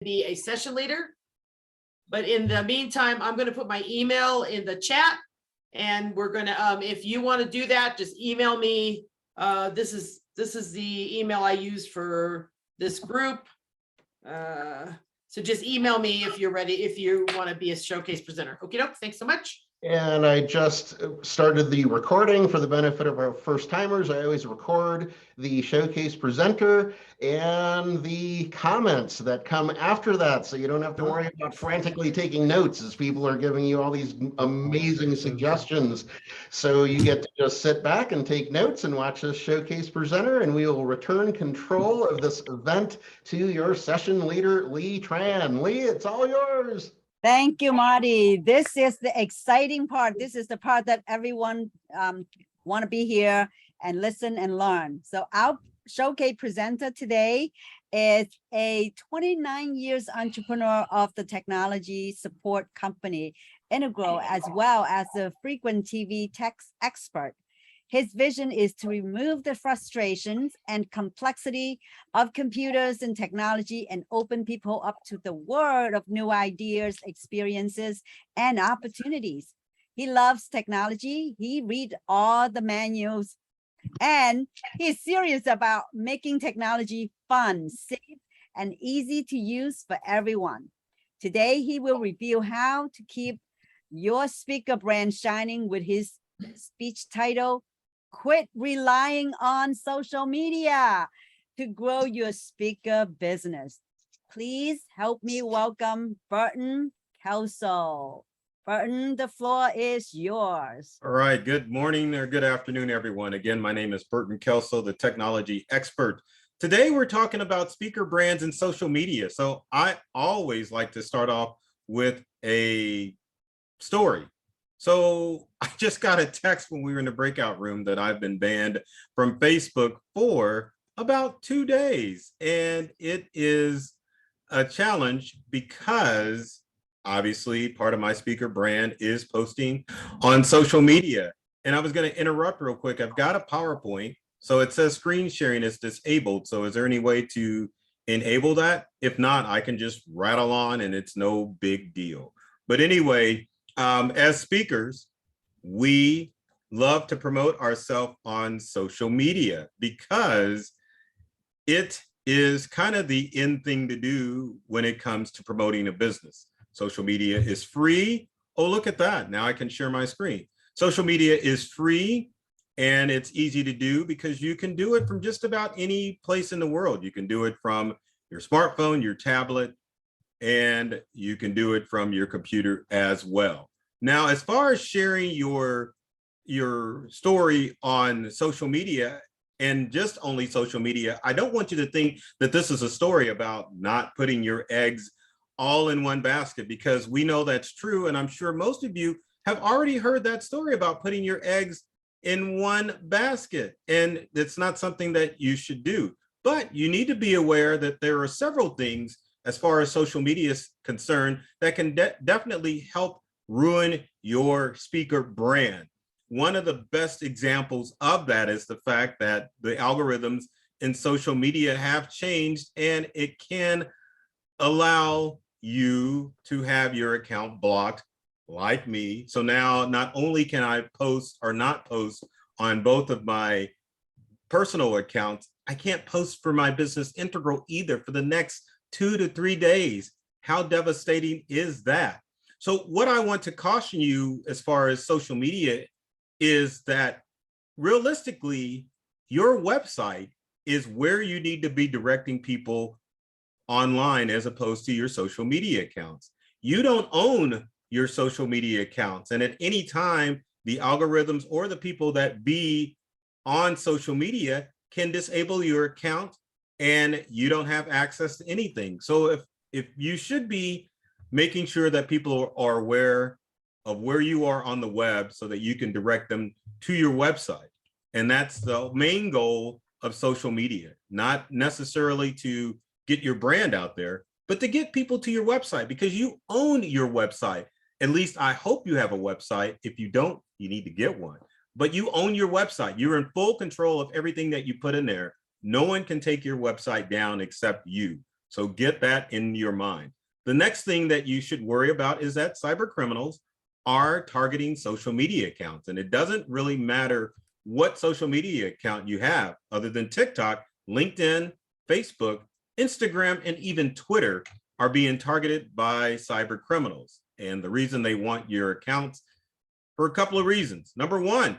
be a session leader. But in the meantime, I'm going to put my email in the chat, and we're going to, if you want to do that, just email me. This is the email I use for this group. So just email me if you're ready, if you want to be a showcase presenter. Okay, doke. Thanks so much. And I just started the recording for the benefit of our first timers. I always record the showcase presenter and the comments that come after that. So you don't have to worry about frantically taking notes as people are giving you all these amazing suggestions. So you get to just sit back and take notes and watch this showcase presenter, and we will return control of this event to your session leader, Lee Tran. Lee, it's all yours. Thank you, Marty. This is the exciting part. This is the part that everyone want to be here and listen and learn. So our showcase presenter today is a 29 years entrepreneur of the technology support company, Integral, as well as a frequent TV tech expert. His vision is to remove the frustrations and complexity of computers and technology and open people up to the world of new ideas, experiences, and opportunities. He loves technology. He reads all the manuals, and he's serious about making technology fun, safe, and easy to use for everyone. Today, he will reveal how to keep your speaker brand shining with his speech title, Quit Relying on Social Media to Grow Your Speaker Business. Please help me welcome Burton Kelso. Burton, the floor is yours. All right, good morning or good afternoon, everyone. Again, my name is Burton Kelso, the technology expert. Today, we're talking about speaker brands and social media. So I always like to start off with a story. So I just got a text when we were in the breakout room that I've been banned from Facebook for about 2 days. And it is a challenge because obviously part of my speaker brand is posting on social media. And I was going to interrupt real quick. I've got a PowerPoint. So it says screen sharing is disabled. So is there any way to enable that? If not, I can just rattle on and it's no big deal. But anyway, as speakers, we love to promote ourselves on social media because it is kind of the in thing to do when it comes to promoting a business. Social media is free. Oh, look at that. Now I can share my screen. Social media is free and it's easy to do because you can do it from just about any place in the world. You can do it from your smartphone, your tablet, and you can do it from your computer as well. Now, as far as sharing your story on social media and just only social media, I don't want you to think that this is a story about not putting your eggs all in one basket, because we know that's true. And I'm sure most of you have already heard that story about putting your eggs in one basket. And it's not something that you should do. But you need to be aware that there are several things as far as social media is concerned that can definitely help ruin your speaker brand. One of the best examples of that is the fact that the algorithms in social media have changed, and it can allow you to have your account blocked like me. So now not only can I post or not post on both of my personal accounts, I can't post for my business Integral either for the next 2 to 3 days. How devastating is that? So what I want to caution you as far as social media is that realistically, your website is where you need to be directing people online as opposed to your social media accounts. You don't own your social media accounts. And at any time, the algorithms or the people that be on social media can disable your account and you don't have access to anything. So if you should be making sure that people are aware of where you are on the web so that you can direct them to your website. And that's the main goal of social media, not necessarily to get your brand out there, but to get people to your website because you own your website. At least I hope you have a website. If you don't, you need to get one. But you own your website. You're in full control of everything that you put in there. No one can take your website down except you. So get that in your mind. The next thing that you should worry about is that cyber criminals are targeting social media accounts. And it doesn't really matter what social media account you have, other than TikTok, LinkedIn, Facebook, Instagram, and even Twitter are being targeted by cyber criminals. And the reason they want your accounts, for a couple of reasons. Number one,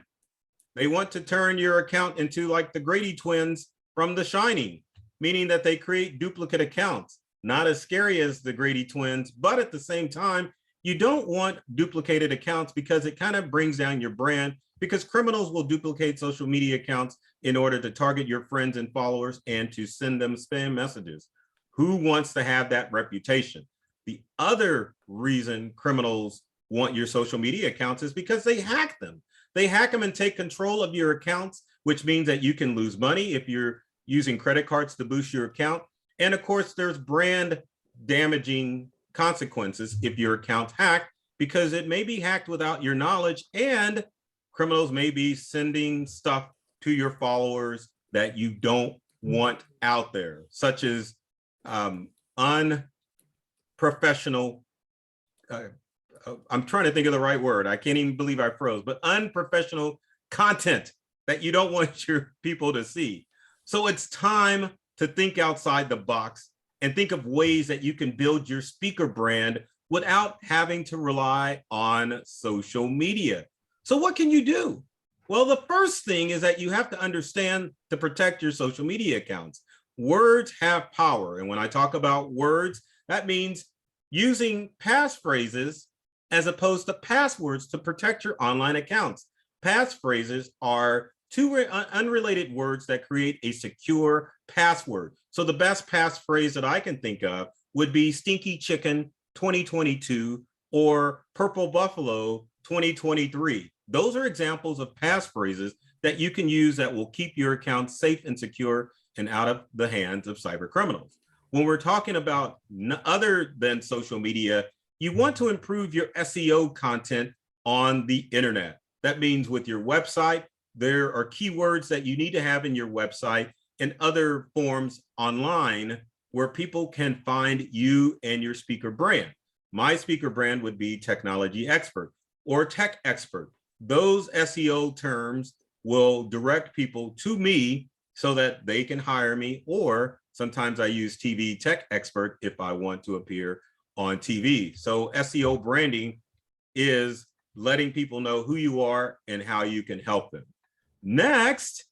they want to turn your account into like the Grady twins from The Shining, meaning that they create duplicate accounts. Not as scary as the Grady twins, but at the same time, you don't want duplicated accounts because it kind of brings down your brand, because criminals will duplicate social media accounts in order to target your friends and followers and to send them spam messages. Who wants to have that reputation? The other reason criminals want your social media accounts is because they hack them. They hack them and take control of your accounts, which means that you can lose money if you're using credit cards to boost your account. And of course, there's brand damaging consequences if your account's hacked, because it may be hacked without your knowledge, and criminals may be sending stuff to your followers that you don't want out there, such as unprofessional, I'm trying to think of the right word. I can't even believe I froze, but unprofessional content that you don't want your people to see. So it's time to think outside the box and think of ways that you can build your speaker brand without having to rely on social media. So what can you do? Well, the first thing is that you have to understand to protect your social media accounts. Words have power. And when I talk about words, that means using passphrases as opposed to passwords to protect your online accounts. Passphrases are two unrelated words that create a secure password. So the best passphrase that I can think of would be Stinky Chicken 2022 or Purple Buffalo 2023. Those are examples of passphrases that you can use that will keep your account safe and secure and out of the hands of cyber criminals. When we're talking about other than social media, you want to improve your SEO content on the internet. That means with your website, there are keywords that you need to have in your website and other forms online where people can find you and your speaker brand. My speaker brand would be technology expert or tech expert. Those SEO terms will direct people to me so that they can hire me, or sometimes I use TV tech expert if I want to appear on TV. So SEO branding is letting people know who you are and how you can help them. Next,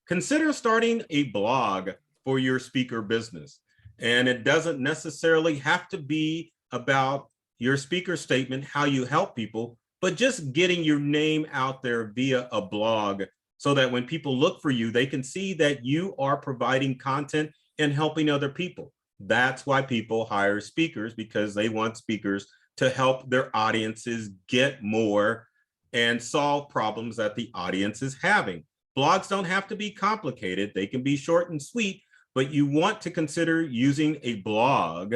consider starting a blog for your speaker business. And it doesn't necessarily have to be about your speaker statement, how you help people, but just getting your name out there via a blog so that when people look for you, they can see that you are providing content and helping other people. That's why people hire speakers, because they want speakers to help their audiences get more and solve problems that the audience is having. Blogs don't have to be complicated. They can be short and sweet, but you want to consider using a blog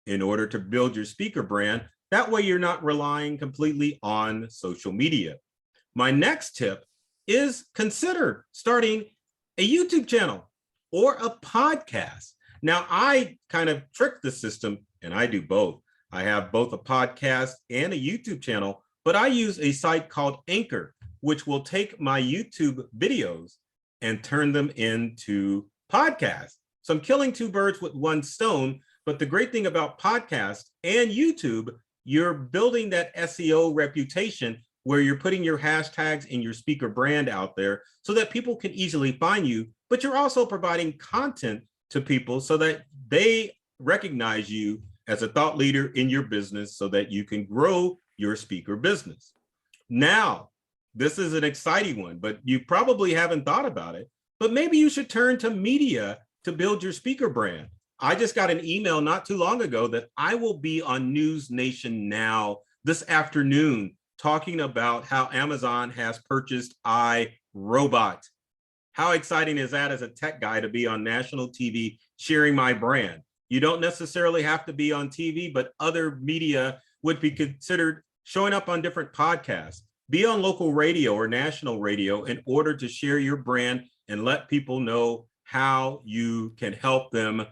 in order to build your speaker brand. That way you're not relying completely on social media. My next tip is consider starting a YouTube channel or a podcast. Now, I kind of tricked the system, and I do both. I have both a podcast and a YouTube channel, but I use a site called Anchor, which will take my YouTube videos and turn them into podcasts. So I'm killing two birds with one stone. But the great thing about podcasts and YouTube, you're building that SEO reputation where you're putting your hashtags and your speaker brand out there so that people can easily find you, but you're also providing content to people so that they recognize you as a thought leader in your business so that you can grow your speaker business. Now, this is an exciting one, but you probably haven't thought about it, but maybe you should turn to media to build your speaker brand. I just got an email not too long ago that I will be on News Nation Now this afternoon talking about how Amazon has purchased iRobot. How exciting is that as a tech guy to be on national TV sharing my brand? You don't necessarily have to be on TV, but other media would be considered showing up on different podcasts. Be on local radio or national radio in order to share your brand and let people know how you can help them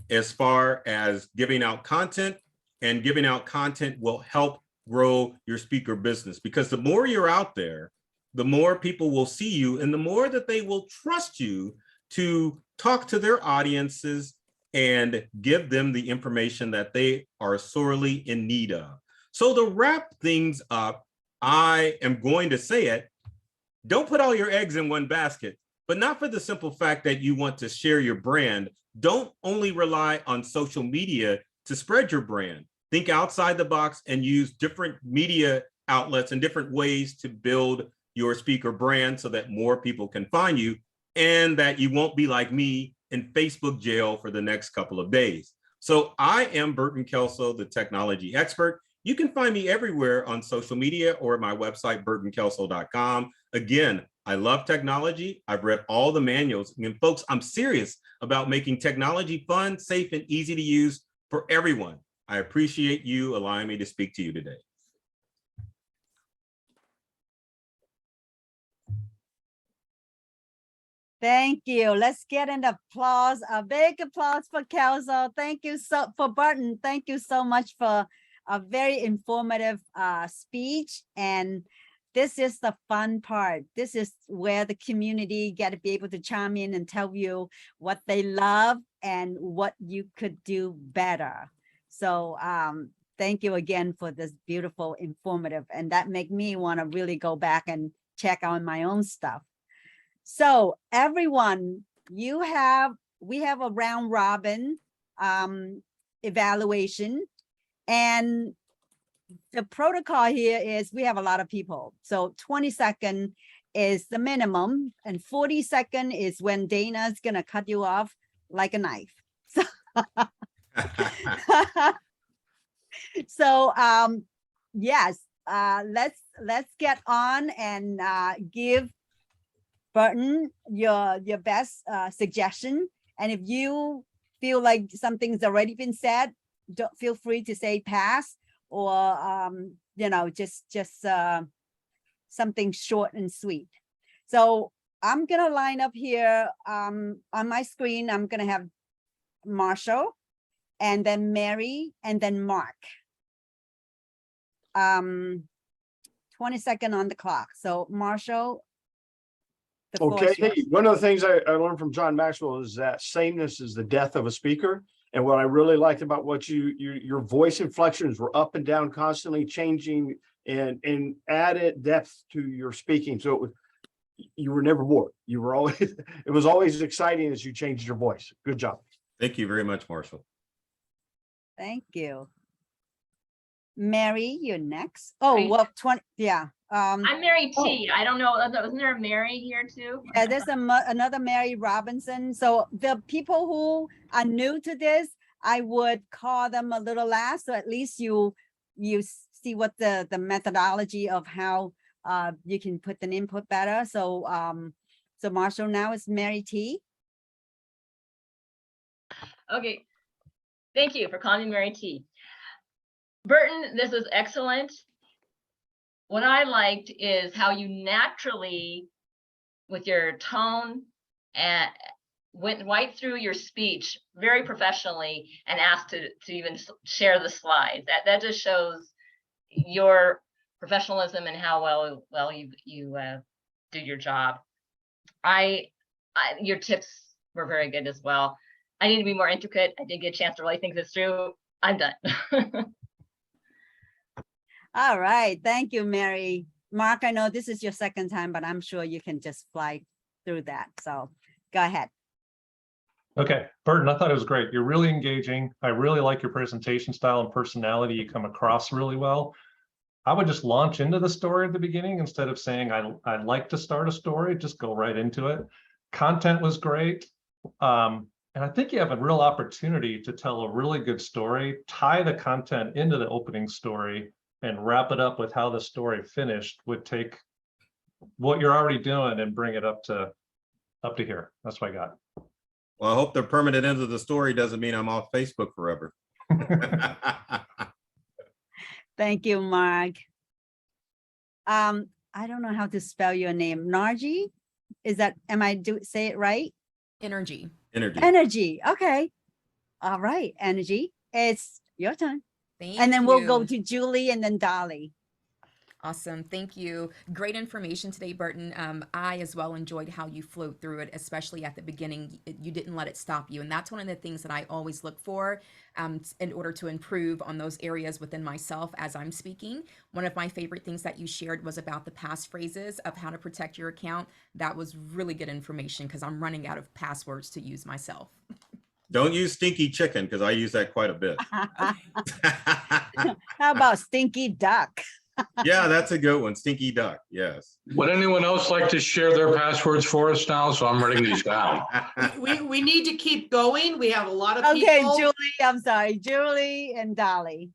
as far as giving out content, and giving out content will help grow your speaker business, because the more you're out there, the more people will see you and the more that they will trust you to talk to their audiences and give them the information that they are sorely in need of. So to wrap things up, I am going to say it, don't put all your eggs in one basket, but not for the simple fact that you want to share your brand. Don't only rely on social media to spread your brand. Think outside the box and use different media outlets and different ways to build your speaker brand so that more people can find you and that you won't be like me in Facebook jail for the next couple of days. So I am Burton Kelso, the technology expert. You can find me everywhere on social media or at my website, burtonkelso.com. Again, I love technology. I've read all the manuals. And folks, I'm serious about making technology fun, safe, and easy to use for everyone. I appreciate you allowing me to speak to you today. Thank you. Let's get an applause, a big applause for Kelso. Thank you for Burton. Thank you so much for a very informative speech. And this is the fun part. This is where the community get to be able to chime in and tell you what they love and what you could do better. So thank you again for this beautiful, informative, and that make me want to really go back and check on my own stuff. So everyone, we have a round robin evaluation, and the protocol here is we have a lot of people. So 20-second is the minimum, and 40-second is when Dana's gonna cut you off like a knife. So, so yes, let's get on and give Burton your best suggestion. And if you feel like something's already been said, don't feel free to say pass, or you know, just something short and sweet. So I'm gonna line up here on my screen. I'm gonna have Marshall, and then Mary, and then Mark. 20-second on the clock. So Marshall. The floor is Okay, yours. one of the things I learned from John Maxwell is that sameness is the death of a speaker. And what I really liked about what your voice inflections were up and down, constantly changing, and added depth to your speaking. So you were never bored. You were always, it was always exciting as you changed your voice. Good job. Thank you very much, Marshall. Thank you. Mary, you're next. Oh, Great. well, 20, yeah. I'm Mary T. I don't know, wasn't there a Mary here too? Yeah, there's another Mary Robinson. So the people who are new to this, I would call them a little last, so at least you see what the methodology of how you can put an input better. So so Marshall, now is Mary T. Okay, thank you for calling me Mary T. Burton, this was excellent. What I liked is how you naturally, with your tone, and went right through your speech very professionally and asked to even share the slides. That just shows your professionalism and how well you do your job. Your tips were very good as well. I need to be more intricate. I didn't get a chance to really think this through. I'm done. All right, thank you, Mary. Mark, I know this is your second time, but I'm sure you can just fly through that. So go ahead. Okay, Burton, I thought it was great. You're really engaging. I really like your presentation style and personality. You come across really well. I would just launch into the story at the beginning instead of saying I'd like to start a story. Just go right into it. Content was great. And I think you have a real opportunity to tell a really good story, tie the content into the opening story, and wrap it up with how the story finished. Would take what you're already doing and bring it up to here. That's what I got. Well, I hope the permanent end of the story doesn't mean I'm off Facebook forever. Thank you, Mark. I don't know how to spell your name. Narji? Is that, say it right? Energy. Energy. Energy. Okay. All right, Energy, it's your turn. Thank And then we'll go you. to Julie and then Dolly. Awesome. Thank you. Great information today, Burton. I as well enjoyed how you flowed through it, especially at the beginning. You didn't let it stop you. And that's one of the things that I always look for in order to improve on those areas within myself as I'm speaking. One of my favorite things that you shared was about the passphrases of how to protect your account. That was really good information because I'm running out of passwords to use myself. Don't use stinky chicken because I use that quite a bit. How about Stinky Duck? Yeah, that's a good one. Stinky duck. Yes. Would anyone else like to share their passwords for us now? So I'm writing these down. We need to keep going. We have a lot of Okay, people. Julie, I'm sorry, Julie and Dolly.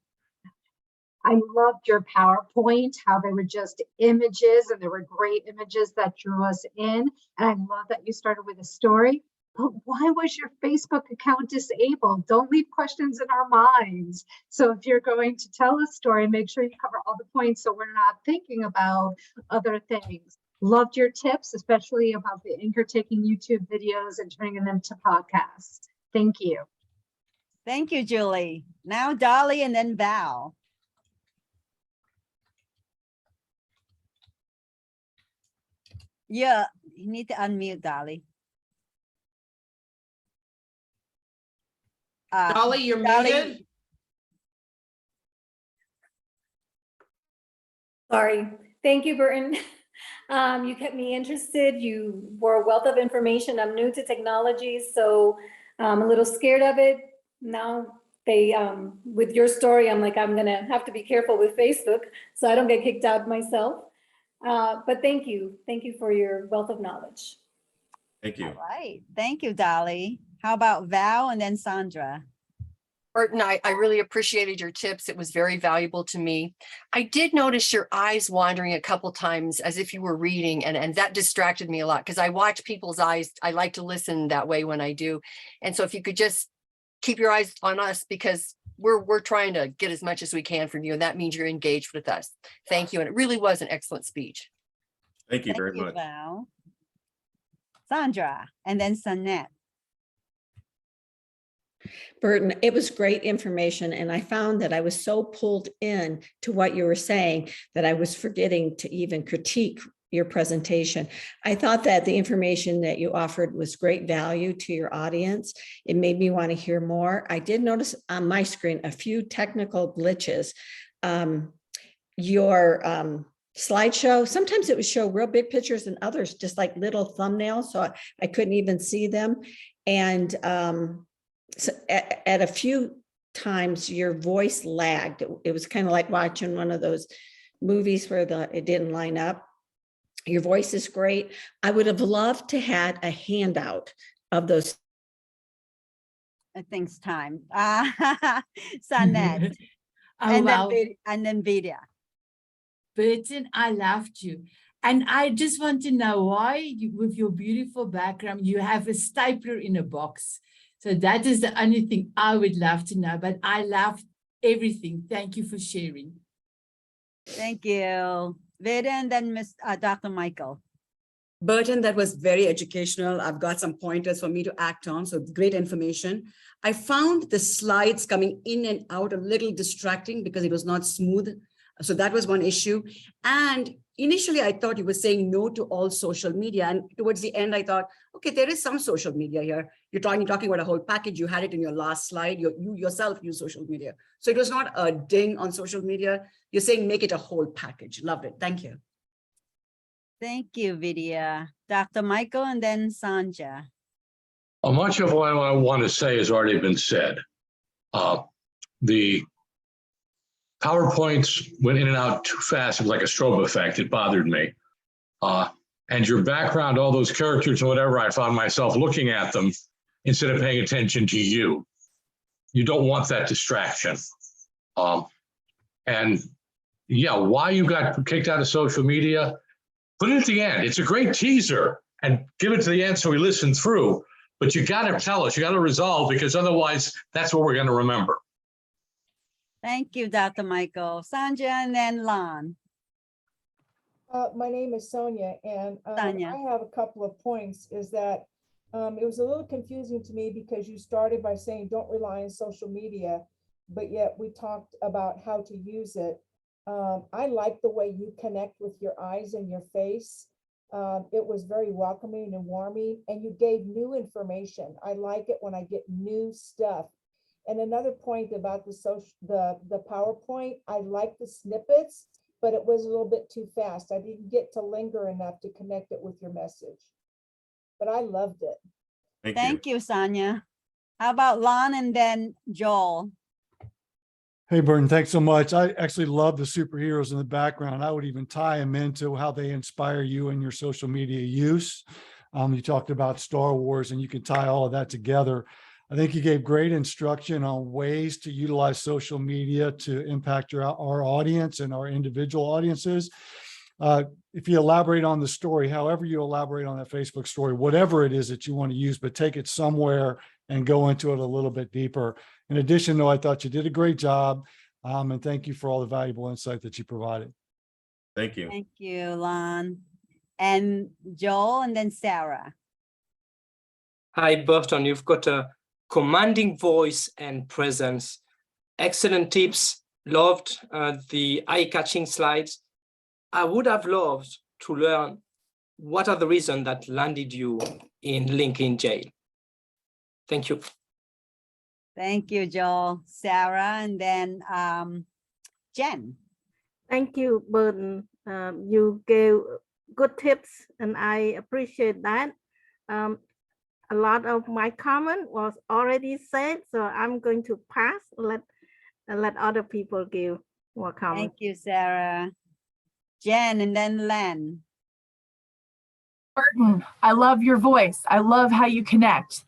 I loved your PowerPoint, how they were just images and there were great images that drew us in. And I love that you started with a story. But why was your Facebook account disabled? Don't leave questions in our minds. So if you're going to tell a story, make sure you cover all the points so we're not thinking about other things. Loved your tips, especially about the anchor taking YouTube videos and turning them to podcasts. Thank you. Thank you, Julie. Now Dolly and then Val. Yeah, you need to unmute Dolly. Dolly, you're Dolly. muted. Sorry. Thank you, Burton. You kept me interested. You were a wealth of information. I'm new to technology, so I'm a little scared of it. Now with your story, I'm like, I'm gonna have to be careful with Facebook so I don't get kicked out myself. But thank you. Thank you for your wealth of knowledge. Thank you. All right. Thank you, Dolly. How about Val and then Sandra? Burton, I really appreciated your tips. It was very valuable to me. I did notice your eyes wandering a couple times as if you were reading, and that distracted me a lot because I watch people's eyes. I like to listen that way when I do. And so if you could just keep your eyes on us because we're trying to get as much as we can from you, and that means you're engaged with us. Thank you. And it really was an excellent speech. Thank you very Thank you, much. Val. Sandra and then Sanette. Burton, it was great information. And I found that I was so pulled in to what you were saying that I was forgetting to even critique your presentation. I thought that the information that you offered was great value to your audience. It made me want to hear more. I did notice on my screen a few technical glitches. Your slideshow, sometimes it would show real big pictures and others just like little thumbnails, so I couldn't even see them. And so at a few times your voice lagged. It was kind of like watching one of those movies where it didn't line up. Your voice is great. I would have loved to had a handout of those. Thanks, time. Sanette. Oh, wow. And then Vidya. Burton, I loved you. And I just want to know why, with your beautiful background, you have a stapler in a box. So that is the only thing I would love to know, but I loved everything. Thank you for sharing. Thank you. Vidya and then Dr. Michael. Burton, that was very educational. I've got some pointers for me to act on, so great information. I found the slides coming in and out a little distracting because it was not smooth. So that was one issue. And initially I thought you were saying no to all social media. And towards the end, I thought, okay, there is some social media here. You're talking about a whole package. You had it in your last slide. You yourself use social media. So it was not a ding on social media. You're saying make it a whole package. Loved it. Thank you. Thank you, Vidya. Dr. Michael and then Sanja. Much of what I want to say has already been said. The PowerPoints went in and out too fast. It was like a strobe effect. It bothered me. And your background, all those characters or whatever, I found myself looking at them instead of paying attention to you. You don't want that distraction. And yeah, why you got kicked out of social media, put it at the end. It's a great teaser and give it to the end so we listen through. But you got to tell us, you got to resolve, because otherwise that's what we're going to remember. Thank you, Dr. Michael. Sanja and then Lon. My name is Sonia, and Sonia. I have a couple of points. Is that It was a little confusing to me because you started by saying don't rely on social media, but yet we talked about how to use it. I like the way you connect with your eyes and your face. It was very welcoming and warming, and you gave new information. I like it when I get new stuff. And another point about the PowerPoint, I like the snippets, but it was a little bit too fast. I didn't get to linger enough to connect it with your message. But I loved it. Thank you, Sonia. How about Lon and then Joel? Hey, Burton, thanks so much. I actually love the superheroes in the background. I would even tie them into how they inspire you in your social media use. You talked about Star Wars, and you can tie all of that together. I think you gave great instruction on ways to utilize social media to impact our audience and our individual audiences. If you elaborate on the story, however you elaborate on that Facebook story, whatever it is that you want to use, but take it somewhere and go into it a little bit deeper. In addition, though, I thought you did a great job, and thank you for all the valuable insight that you provided. Thank you. Thank you, Lon. And Joel and then Sarah. Hi, Burton. You've got a commanding voice and presence. Excellent tips. Loved the eye-catching slides. I would have loved to learn what are the reasons that landed you in Lincoln jail. Thank you. Thank you, Joel. Sarah, and then Jen. Thank you, Burton. You gave good tips, and I appreciate that. A lot of my comment was already said, so I'm going to pass. Let other people give more comment. Thank you, Sarah. Jen, and then Len. Burton, I love your voice. I love how you connect.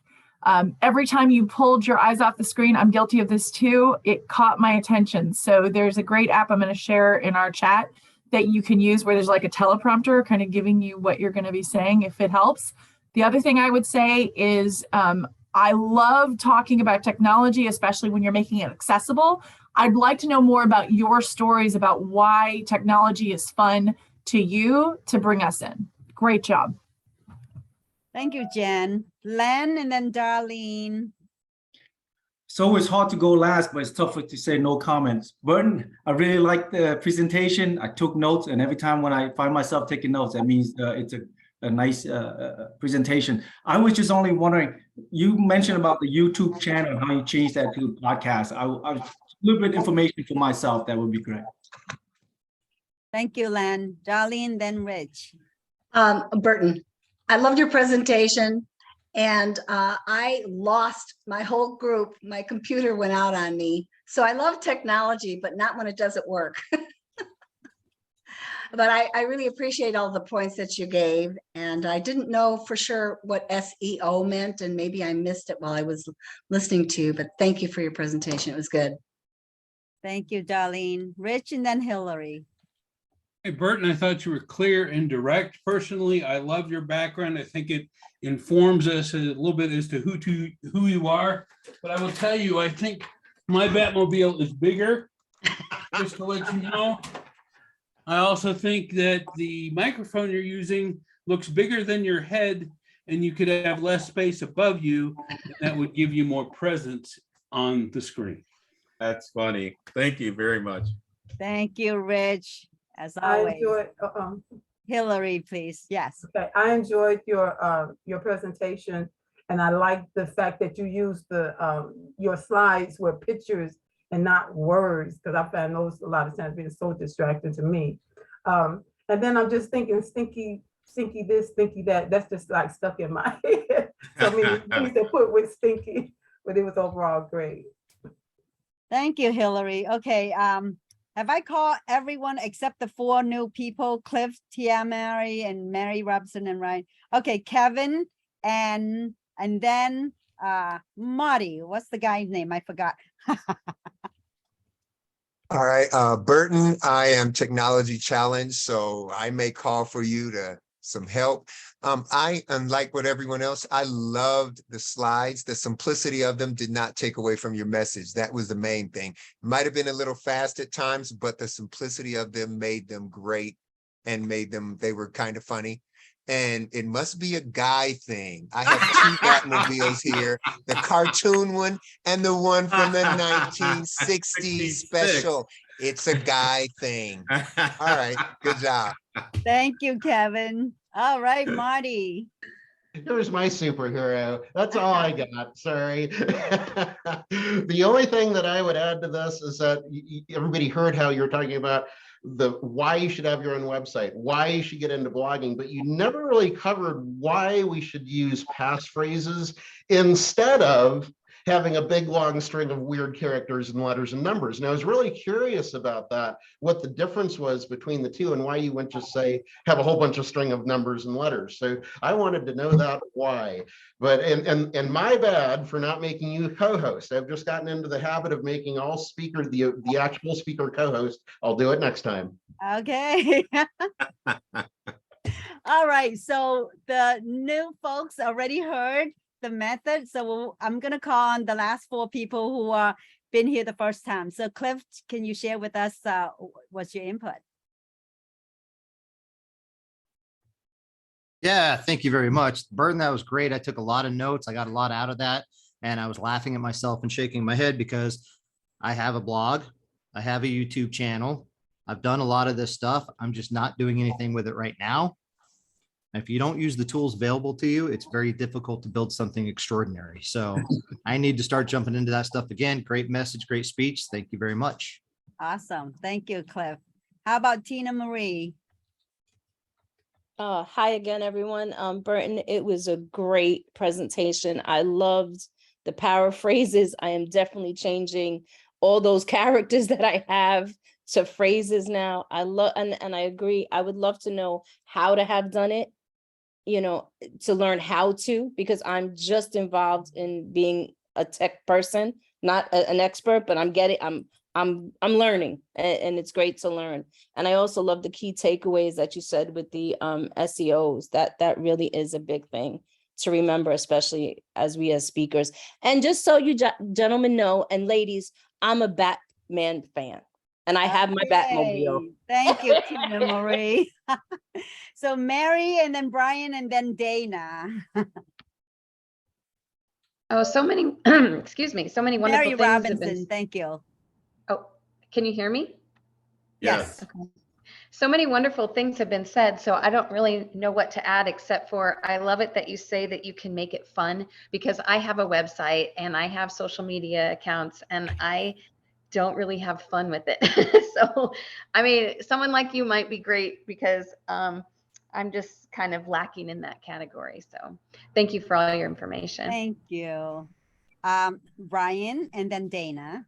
Every time you pulled your eyes off the screen, I'm guilty of this too, it caught my attention. So there's a great app I'm going to share in our chat that you can use where there's like a teleprompter kind of giving you what you're going to be saying if it helps. The other thing I would say is I love talking about technology, especially when you're making it accessible. I'd like to know more about your stories about why technology is fun to you to bring us in. Great job. Thank you, Jen. Len and then Darlene. It's always hard to go last, but it's tougher to say no comments. Burton, I really liked the presentation. I took notes, and every time when I find myself taking notes, that means it's a nice presentation. I was just only wondering, you mentioned about the YouTube channel and how you changed that to podcast. I a little bit of information for myself, that would be great. Thank you, Len. Darlene, then Rich. Burton, I loved your presentation, and I lost my whole group. My computer went out on me. So I love technology, but not when it doesn't work. But I really appreciate all the points that you gave. And I didn't know for sure what SEO meant, and maybe I missed it while I was listening to you, but thank you for your presentation. It was good. Thank you, Darlene. Rich and then Hillary. Hey, Burton, I thought you were clear and direct. Personally, I love your background. I think it informs us a little bit as to who you are. But I will tell you, I think my Batmobile is bigger, just to let you know. I also think that the microphone you're using looks bigger than your head, and you could have less space above you, and that would give you more presence on the screen. That's funny. Thank you very much. Thank you, Rich. As I always. enjoyed, Hillary, please. Yes. okay, I enjoyed your presentation, and I like the fact that you used your slides were pictures and not words, because I found those a lot of times being so distracting to me. And then I'm just thinking stinky this, stinky that. That's just like stuck in my head. So many things to put with stinky, but it was overall great. Thank you, Hillary. Okay. Have I called everyone except the 4 new people, Cliff, Tia Mary, and Mary Robson and Ryan? Okay, Kevin and then Marty. What's the guy's name? I forgot. All right, Burton, I am technology challenged, so I may call for you to some help. Unlike what everyone else, I loved the slides. The simplicity of them did not take away from your message. That was the main thing. It might have been a little fast at times, but the simplicity of them made them great and they were kind of funny. and it must be a guy thing. I have two Batmobiles here, the cartoon one and the one from the 1960s special. It's a guy thing. All right, good job. Thank you, Kevin. All right, Marty. Here's my superhero. That's all I got. Sorry. The only thing that I would add to this is that everybody heard how you're talking about why you should have your own website, why you should get into blogging, but you never really covered why we should use passphrases instead of having a big long string of weird characters and letters and numbers. And I was really curious about that, what the difference was between the two and why you wouldn't just say, have a whole bunch of string of numbers and letters. So I wanted to know that why. But, and my bad for not making you co-host. I've just gotten into the habit of making all speaker, the actual speaker co-host. I'll do it next time. Okay. All right, so the new folks already heard the method. So I'm going to call on the last 4 people who are been here the first time. So Cliff, can you share with us what's your input? Yeah, thank you very much. Burton, that was great. I took a lot of notes. I got a lot out of that. And I was laughing at myself and shaking my head because I have a blog. I have a YouTube channel. I've done a lot of this stuff. I'm just not doing anything with it right now. If you don't use the tools available to you, it's very difficult to build something extraordinary. So I need to start jumping into that stuff again. Great message, great speech. Thank you very much. Awesome. Thank you, Cliff. How about Tina Marie? Hi again, everyone. Burton, it was a great presentation. I loved the paraphrases. I am definitely changing all those characters that I have to phrases now. I love, and I agree. I would love to know how to have done it, you know, to learn how to, because I'm just involved in being a tech person, not an expert, but I'm learning, and it's great to learn. And I also love the key takeaways that you said with the SEOs. That really is a big thing to remember, especially as speakers. And just so you gentlemen know, and ladies, I'm a Batman fan. And I have my Batmobile. Thank you, Tina Marie. So Mary, and then Brian, and then Dana. Oh, so many, excuse me, so many wonderful Mary things have Robinson, been. thank you. Oh, can you hear me? Yes. Okay. So many wonderful things have been said, so I don't really know what to add, except for I love it that you say that you can make it fun, because I have a website and I have social media accounts and I don't really have fun with it. So, I mean, someone like you might be great, because I'm just kind of lacking in that category. So thank you for all your information. Thank you. Brian, and then Dana,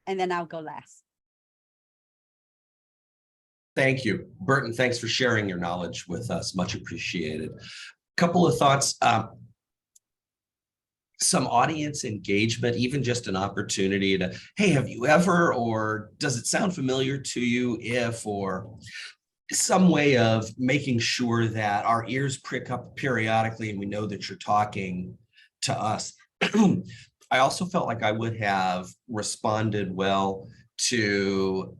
and then I'll go last. Thank you. Burton, thanks for sharing your knowledge with us. Much appreciated. Couple of thoughts. Some audience engagement, even just an opportunity to, hey, have you ever, or does it sound familiar to you if, or some way of making sure that our ears prick up periodically and we know that you're talking to us. I also felt like I would have responded well to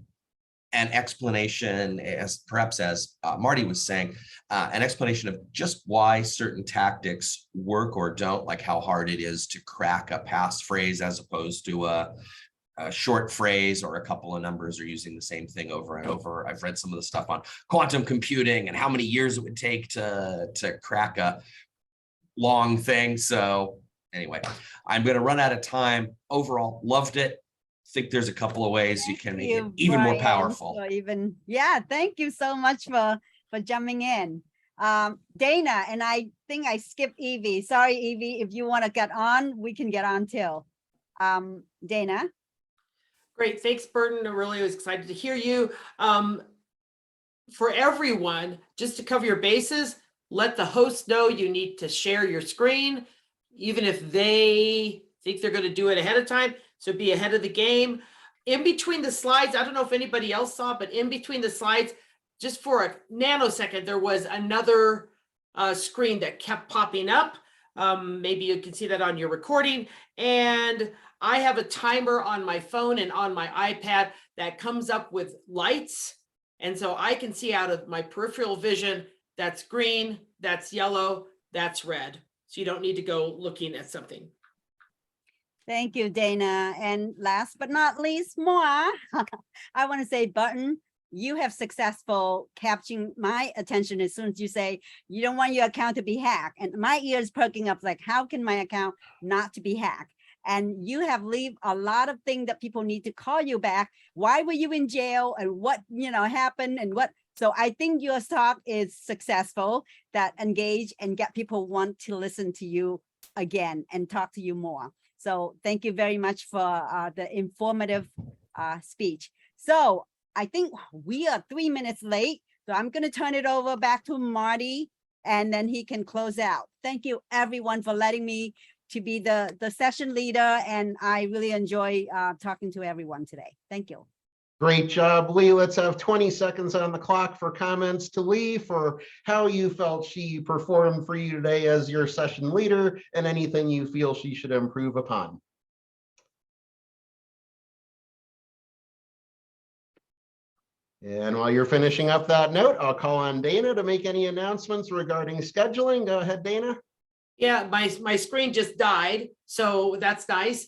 an explanation, as perhaps as Marty was saying, an explanation of just why certain tactics work or don't, like how hard it is to crack a passphrase as opposed to a short phrase or a couple of numbers are using the same thing over and over. I've read some of the stuff on quantum computing and how many years it would take to crack a long thing. So anyway, I'm going to run out of time. Overall, loved it. Think there's a couple of ways you can make it even more powerful. Yeah, thank you so much for jumping in. Dana, and I think I skipped Evie. Sorry, Evie, if you want to get on, we can get on too. Dana. Great, thanks, Burton. I really was excited to hear you. For everyone, just to cover your bases, let the host know you need to share your screen, even if they think they're going to do it ahead of time. So be ahead of the game. In between the slides, I don't know if anybody else saw, but in between the slides, just for a nanosecond, there was another screen that kept popping up. Maybe you can see that on your recording. And I have a timer on my phone and on my iPad that comes up with lights. And so I can see out of my peripheral vision that's green, that's yellow, that's red. So you don't need to go looking at something. Thank you, Dana. And last but not least, moi, I want to say, Burton, you have successful capturing my attention as soon as you say you don't want your account to be hacked. And my ears perking up like, how can my account not to be hacked? And you have leave a lot of things that people need to call you back. Why were you in jail and what, happened and what? So I think your talk is successful, that engage and get people want to listen to you again and talk to you more. So thank you very much for the informative speech. So I think we are 3 minutes late. So I'm going to turn it over back to Marty and then he can close out. Thank you everyone for letting me to be the session leader. And I really enjoy talking to everyone today. Thank you. Great job, Lee. Let's have 20 seconds on the clock for comments to Lee for how you felt she performed for you today as your session leader and anything you feel she should improve upon. And while you're finishing up that note, I'll call on Dana to make any announcements regarding scheduling. Go ahead, Dana. Yeah, my screen just died, so that's nice.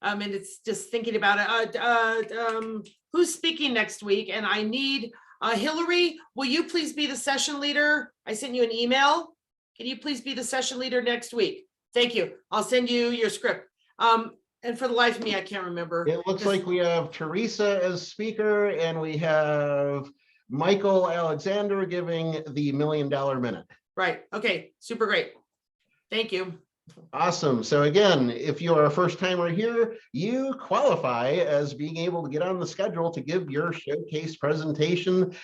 And it's just thinking about it. Who's speaking next week? And I need Hillary. Will you please be the session leader? I sent you an email. Can you please be the session leader next week? Thank you. I'll send you your script. And for the life of me, I can't remember. It looks like we have Teresa as speaker, and we have Michael Alexander giving the $1 Million Minute. Right. Okay. Super great. Thank you. Awesome. So again, if you are a first timer here, you qualify as being able to get on the schedule to give your showcase presentation.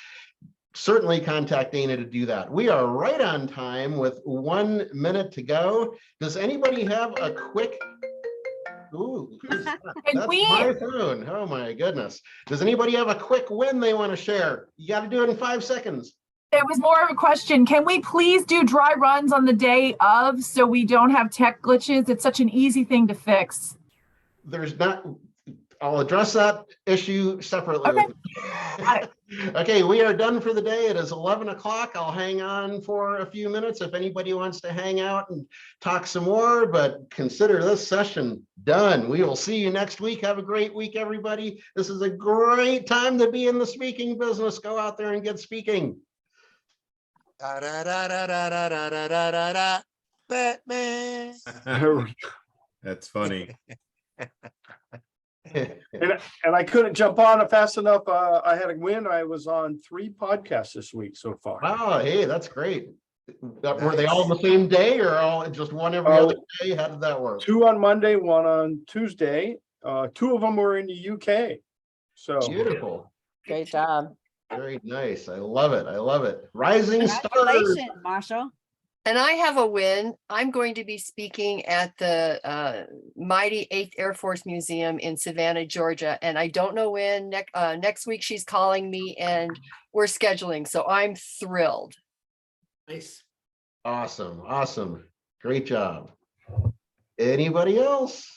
Certainly contact Dana to do that. We are right on time with 1 minute to go. Does anybody have a quick... Ooh, that's my phone. Oh my goodness. Does anybody have a quick win they want to share? You got to do it in 5 seconds. It was more of a question. Can we please do dry runs on the day of so we don't have tech glitches? It's such an easy thing to fix. There's not, I'll address that issue separately. Okay. Okay, we are done for the day. It is 11 o'clock. I'll hang on for a few minutes if anybody wants to hang out and talk some more, but consider this session done. We will see you next week. Have a great week, everybody. This is a great time to be in the speaking business. Go out there and get speaking. Batman. That's funny. And I couldn't jump on it fast enough. I had a win. I was on 3 podcasts this week so far. Wow, hey, that's great. Were they all the same day or all just one every other day? How did that work? 2 on Monday, 1 on Tuesday. 2 of them were in the UK. So beautiful. Great job. Very nice. I love it. I love it. Rising stars. Congratulations, Marshall. And I have a win. I'm going to be speaking at the mighty 8th Air Force Museum in Savannah, Georgia. And I don't know when. Next week she's calling me and we're scheduling. So I'm thrilled. Nice. Awesome. Awesome. Great job. Anybody else?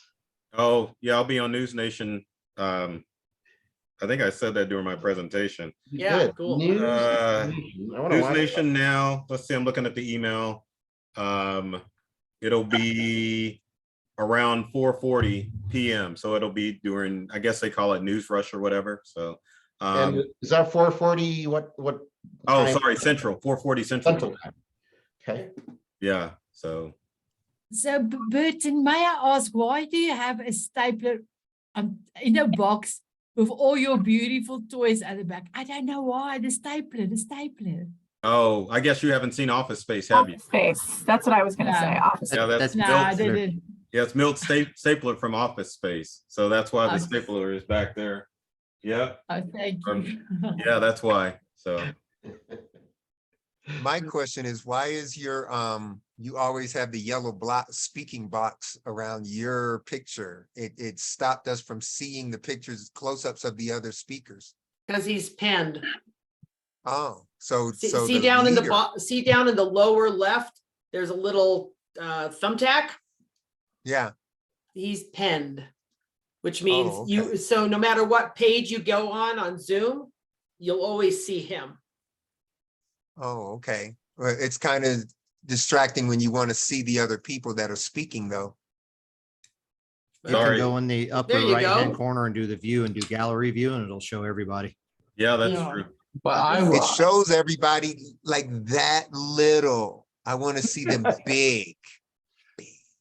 Oh, yeah, I'll be on News Nation. I think I said that during my presentation. Yeah, cool. News News Nation now. Let's see, I'm looking at the email. It'll be around 4:40 p.m. So it'll be during, I guess they call it news rush or whatever. So and is that 4:40? What oh, time? sorry, Central, 4:40 Central time. Okay. Yeah. So Burton, may I ask, why do you have a stapler in a box with all your beautiful toys at the back? I don't know why. The stapler. Oh, I guess you haven't seen Office Space, have you? Office Space. That's what I was going to say. Office Yeah, Space. that's No, Milt. I didn't. Yeah, it's Milt Stapler from Office Space. So that's why the stapler is back there. Yeah. Oh, thank you. Yeah, that's why. So My question is, why is your you always have the yellow block speaking box around your picture? It stopped us from seeing the pictures, close-ups of the other speakers. Because he's pinned. Oh, so See down in the lower left, there's a little thumbtack. Yeah. He's pinned, which means Oh, okay. you, so no matter what page you go on Zoom, you'll always see him. Oh, okay. Well, it's kind of distracting when you want to see the other people that are speaking, though. You can Sorry. go in the upper There you right-hand go. corner and do the view and do gallery view, and it'll show everybody. Yeah, that's Yeah. true. But It shows everybody like that little. I want to see them big.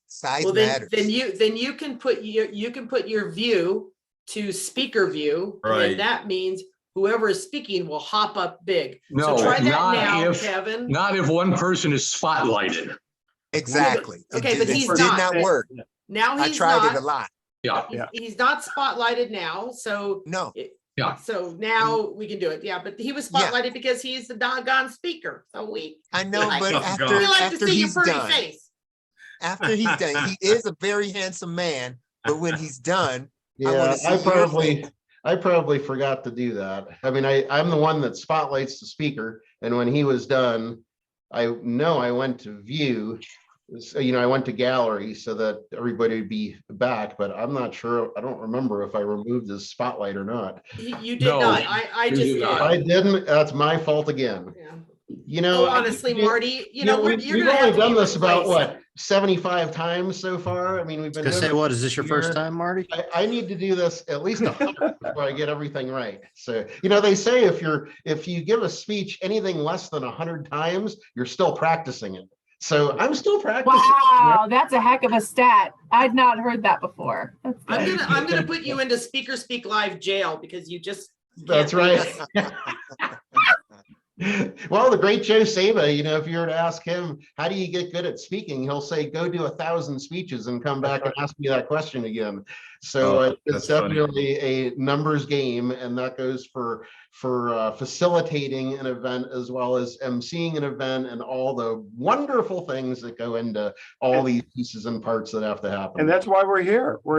Size Well, matters. then you can put your view to speaker view. And Right. then that means whoever is speaking will hop up big. No, So try that not now, if- Kevin. not if one person is spotlighted. Exactly. Okay, but it he's did not. not work. Now I he's tried not. it a lot. Yeah. He's not spotlighted now, so. No. Yeah. So now we can do it. Yeah, but he was Yeah. spotlighted because he's the doggone speaker. So I know, like but to- after we like to after see your he's pretty done, face. after he's done, he is a very handsome man. But when he's done, I Yeah, want to see I probably forgot to do that. I mean, I'm the one that spotlights the speaker, and when he was done, I know I went to view. So, I went to gallery so that everybody would be back, but I'm not sure. I don't remember if I removed his spotlight or not. You did not. I just did. If I didn't, that's my fault again. Yeah. Oh, honestly, Marty, you're we've gonna have only to be done this about replaced. what 75 times so far. I mean, we've been Gonna doing say, it what, is this your first year. time, Marty? I need to do this at least 100 before I get everything right. So, they say if you give a speech anything less than 100 times, you're still practicing it. So I'm still practicing. Wow, that's a heck of a stat. I'd not heard that before. That's good. I'm gonna put you into Speaker Speak Live jail because you just. That's can't right. lead us. Well, the great Joe Saba, if you were to ask him, how do you get good at speaking? He'll say, go do 1,000 speeches and come back and ask me that question again. So it's that's funny. definitely a numbers game, and that goes for facilitating an event as well as emceeing an event and all the wonderful things that go into all these pieces and parts that have to happen. And that's why we're here.